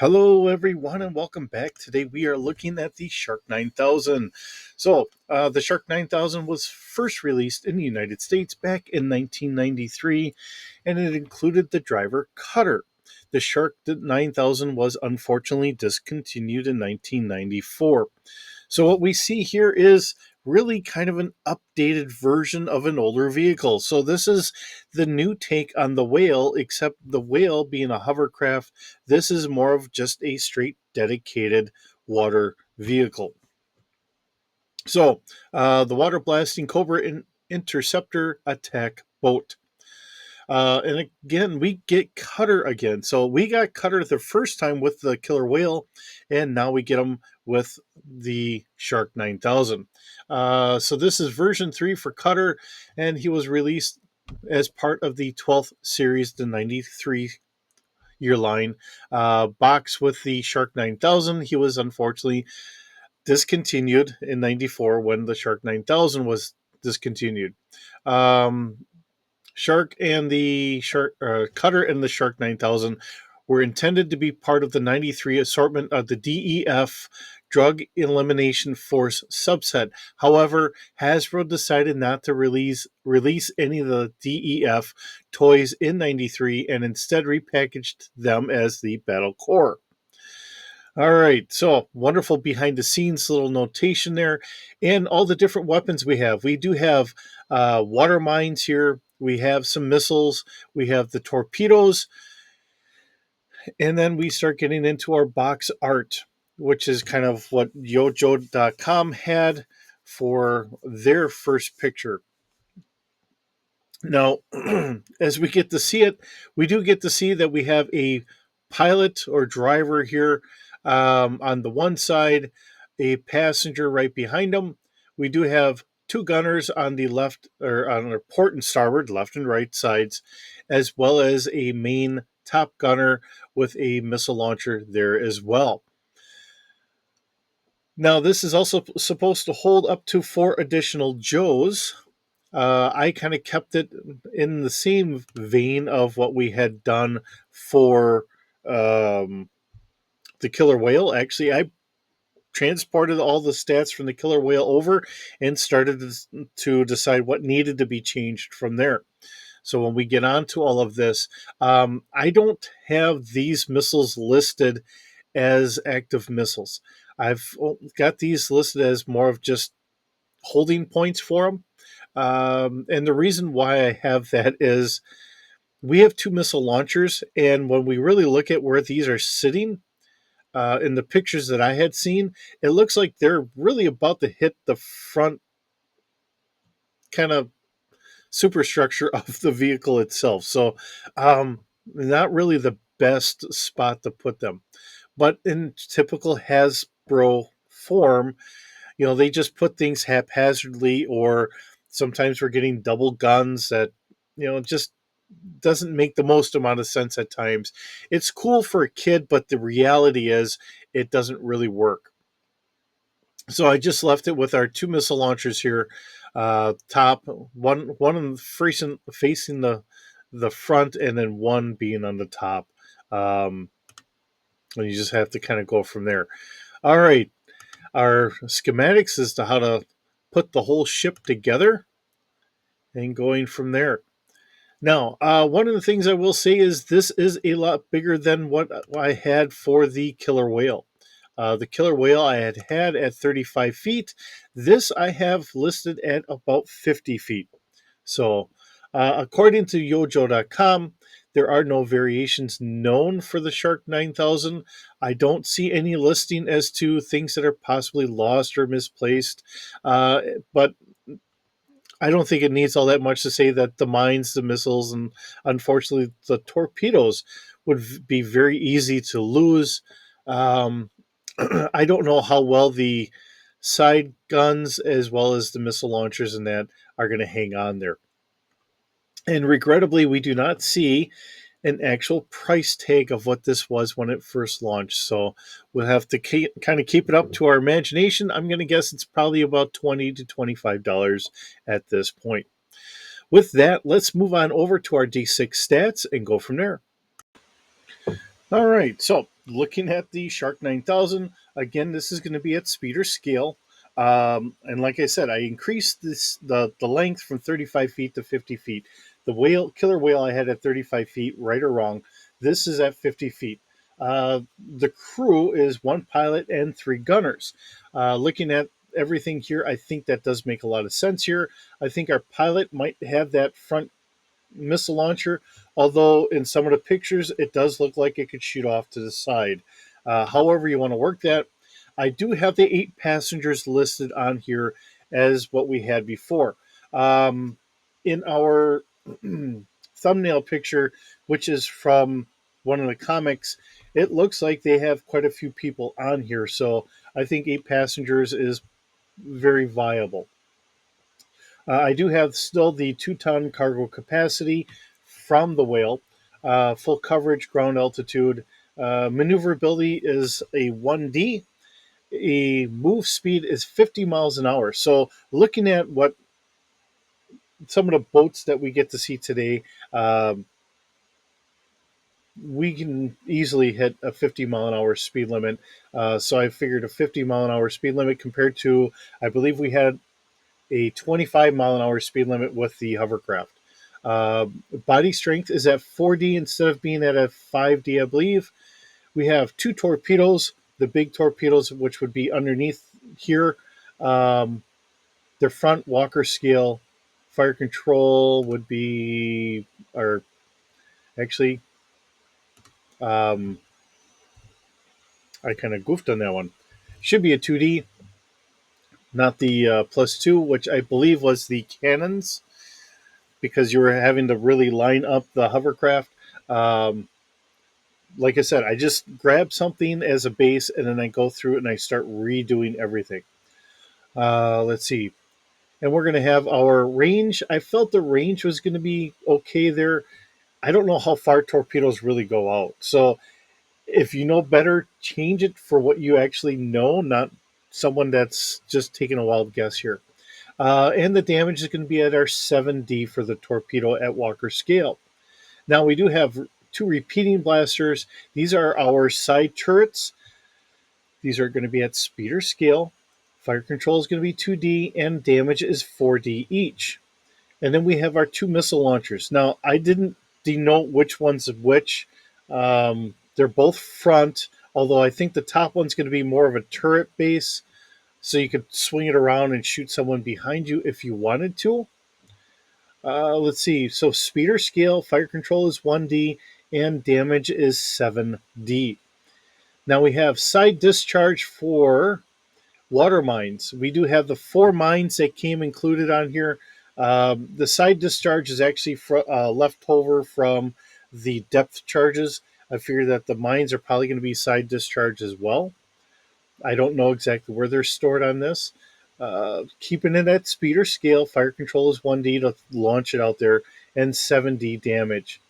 Hello, everyone, and welcome back. Today we are looking at the Shark 9000. The Shark 9000 was first released in the United States back in 1993, and it included the driver Cutter. The Shark 9000 was unfortunately discontinued in 1994. So what we see here is really kind of an updated version of an older vehicle. So this is the new take on the Whale, except the Whale being a hovercraft, this is more of just a straight dedicated water vehicle. The water blasting Cobra Interceptor attack boat. And again, we get Cutter again. So we got Cutter the first time with the Killer Whale, and now we get him with the Shark 9000. So this is version 3 for Cutter, and he was released as part of the 12th series, the 93 year line box with the Shark 9000. He was unfortunately discontinued in 94 when the Shark 9000 was discontinued. Um, Shark and the Shark Cutter and the Shark 9000 were intended to be part of the 93 assortment of the DEF Drug Elimination Force subset. However, Hasbro decided not to release any of the DEF toys in 93 and instead repackaged them as the Battle Core. All right, so wonderful behind the scenes little notation there, and all the different weapons we have. We do have water mines here. We have some missiles. We have the torpedoes, and then we start getting into our box art, which is kind of what Yojo.com had for their first picture. Now, as we get to see it, we do get to see that we have a pilot or driver here on the one side, a passenger right behind him. We do have two gunners on the left, or on the port and starboard, left and right sides, as well as a main top gunner with a missile launcher there as well. Now, this is also supposed to hold up to 4 additional Joes. I kind of kept it in the same vein of what we had done for um, the Killer Whale. Actually, I transported all the stats from the Killer Whale over and started to decide what needed to be changed from there. So when we get on to all of this, I don't have these missiles listed as active missiles. I've got these listed as more of just holding points for them. And the reason why I have that is we have two missile launchers, and when we really look at where these are sitting in the pictures that I had seen, it looks like they're really about to hit the front kind of superstructure of the vehicle itself. So, not really the best spot to put them. But in typical Hasbro form, they just put things haphazardly, or sometimes we're getting double guns that, just doesn't make the most amount of sense at times. It's cool for a kid, but the reality is it doesn't really work. So I just left it with our two missile launchers here, top one facing the front, and then one being on the top. Um, and you just have to kind of go from there. All right, our schematics as to how to put the whole ship together and going from there. Now, one of the things I will say is this is a lot bigger than what I had for the Killer Whale. The Killer Whale I had at 35 feet. This I have listed at about 50 feet. So, according to Yojo.com, there are no variations known for the Shark 9000. I don't see any listing as to things that are possibly lost or misplaced. But I don't think it needs all that much to say that the mines, the missiles, and unfortunately the torpedoes would be very easy to lose. Um, I don't know how well the side guns as well as the missile launchers and that are going to hang on there. And regrettably, we do not see an actual price tag of what this was when it first launched. So we'll have to kind of keep it up to our imagination. I'm going to guess it's probably about $20 to $25 at this point. With that, let's move on over to our D6 stats and go from there. All right, so looking at the Shark 9000, again, this is going to be at speed or scale. And like I said, I increased the length from 35 feet to 50 feet. The killer whale I had at 35 feet, right or wrong. This is at 50 feet. The crew is one pilot and three gunners. Looking at everything here, I think that does make a lot of sense here. I think our pilot might have that front missile launcher, although in some of the pictures it does look like it could shoot off to the side. However, you want to work that. I do have the 8 passengers listed on here as what we had before. In our thumbnail picture, which is from one of the comics, it looks like they have quite a few people on here. So I think 8 passengers is very viable. I do have still the 2 ton cargo capacity from the whale, full coverage, ground altitude. Maneuverability is a 1D. A move speed is 50 miles an hour. So, looking at what some of the boats that we get to see today, we can easily hit a 50-mile-an-hour speed limit. So, I figured a 50-mile-an-hour speed limit compared to, I believe we had a 25-mile-an-hour speed limit with the hovercraft. Uh, Body strength is at 4D instead of being at a 5D, I believe. We have 2 torpedoes, the big torpedoes, which would be underneath here. Um, their front Walker scale fire control would be, or actually, um, I kind of goofed on that one. Should be a 2D, not the +2, which I believe was the cannons because you were having to really line up the hovercraft. Um, like I said, I just grab something as a base and then I go through it and I start redoing everything. Let's see. And we're going to have our range. I felt the range was going to be okay there. I don't know how far torpedoes really go out. So if you know better, change it for what you actually know, not someone that's just taking a wild guess here. And the damage is going to be at our 7D for the torpedo at Walker scale. Now we do have 2 repeating blasters. These are our side turrets. These are going to be at speed or scale. Fire control is going to be 2D and damage is 4D each. And then we have our 2 missile launchers. Now I didn't denote which one's which. They're both front, although I think the top one's going to be more of a turret base, so you could swing it around and shoot someone behind you if you wanted to. Let's see. So speed or scale, fire control is 1D, and damage is 7D. Now we have side discharge for water mines. We do have the 4 mines that came included on here. The side discharge is actually left over from the depth charges. I figure that the mines are probably going to be side discharge as well. I don't know exactly where they're stored on this. Keeping it at speed or scale, fire control is 1D to launch it out there, and 7D damage.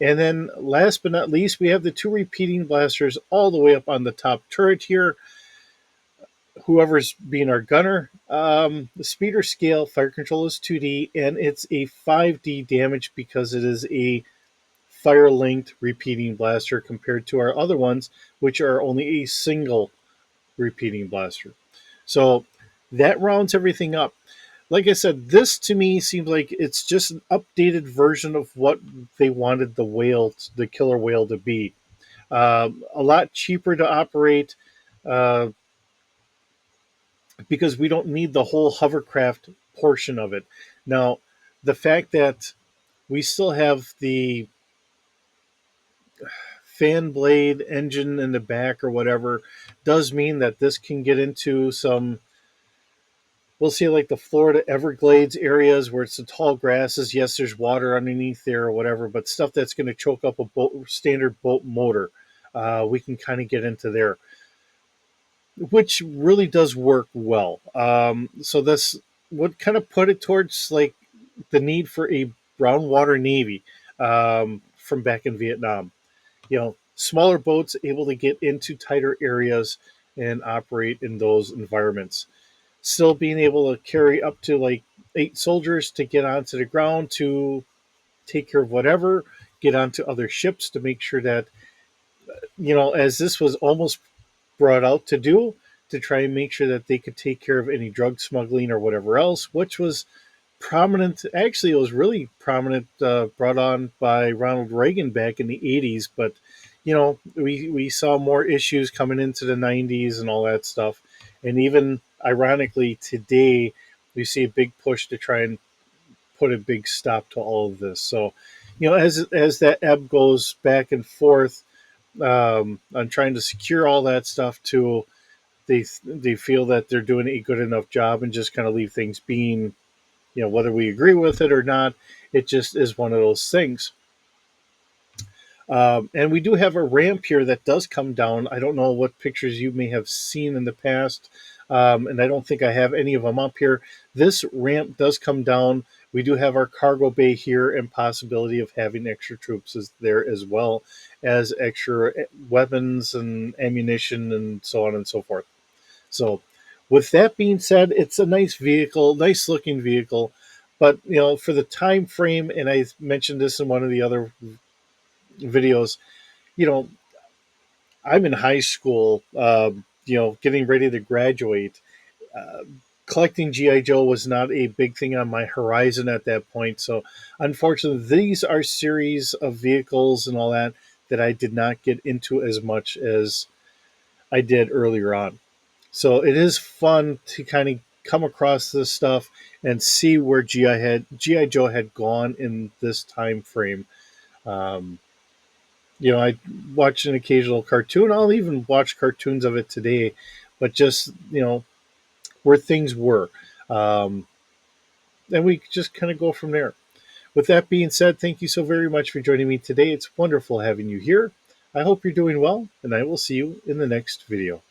And then last but not least, we have the 2 repeating blasters all the way up on the top turret here. Whoever's being our gunner, the speed or scale, fire control is 2D, and it's a 5D damage because it is a fire linked repeating blaster compared to our other ones, which are only a single repeating blaster. So that rounds everything up. Like I said, this to me seems like it's just an updated version of what they wanted the killer whale, to be. A lot cheaper to operate uh, because we don't need the whole hovercraft portion of it. Now, the fact that we still have the fan blade engine in the back or whatever does mean that this can get into some, we'll see, like the Florida Everglades areas where it's the tall grasses. Yes, there's water underneath there or whatever, but stuff that's going to choke up a standard boat motor, we can kind of get into there, which really does work well. So this would kind of put it towards like the need for a brown water navy from back in Vietnam. Smaller boats able to get into tighter areas and operate in those environments, still being able to carry up to like 8 soldiers to get onto the ground to take care of whatever, get onto other ships to make sure that as this was almost brought out to do, to try and make sure that they could take care of any drug smuggling or whatever else, which was prominent. Actually, it was really prominent, brought on by Ronald Reagan back in the 80s. But, we saw more issues coming into the 90s and all that stuff. And even ironically, today, we see a big push to try and put a big stop to all of this. So, as that ebb goes back and forth, on trying to secure all that stuff to, they feel that they're doing a good enough job and just kind of leave things being, whether we agree with it or not. It just is one of those things. And we do have a ramp here that does come down. I don't know what pictures you may have seen in the past, and I don't think I have any of them up here. This ramp does come down. We do have our cargo bay here, and possibility of having extra troops is there, as well as extra weapons and ammunition and so on and so forth. So, with that being said, it's a nice vehicle, nice looking vehicle. But for the time frame, and I mentioned this in one of the other videos, you know, I'm in high school, getting ready to graduate. Uh, Collecting GI Joe was not a big thing on my horizon at that point. So, unfortunately, these are series of vehicles and all that I did not get into as much as I did earlier on. So it is fun to kind of come across this stuff and see where GI Joe had gone in this time frame. Um, I watch an occasional cartoon. I'll even watch cartoons of it today, but just where things were, um, and we just kind of go from there. With that being said, thank you so very much for joining me today. It's wonderful having you here. I hope you're doing well, and I will see you in the next video.